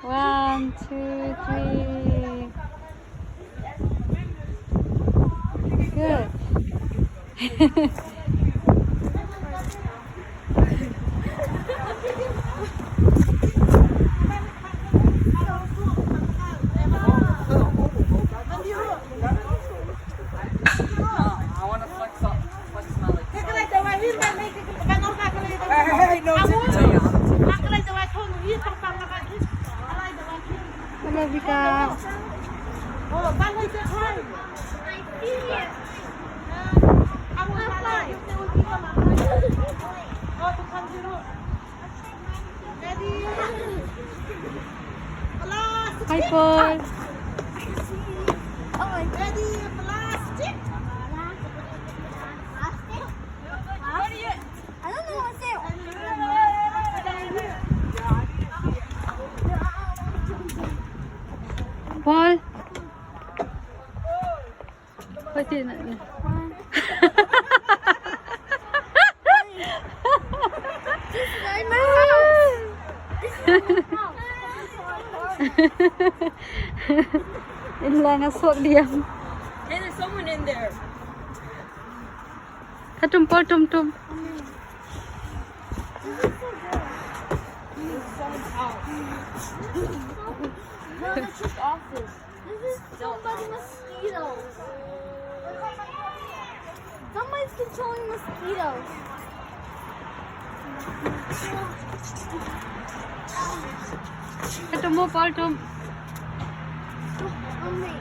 One, two, three. Good. I want to flex up. Flex my legs. Hey, no, Hello, Vika. Hi, Paul. I don't know what to say. Paul. What's in it? Ilang asok dia. Hey, there's someone in there. Katum Paul tum. No, that's his office. This is somebody's mosquitoes. Somebody's controlling mosquitoes. Katum mo Paul tum. On me.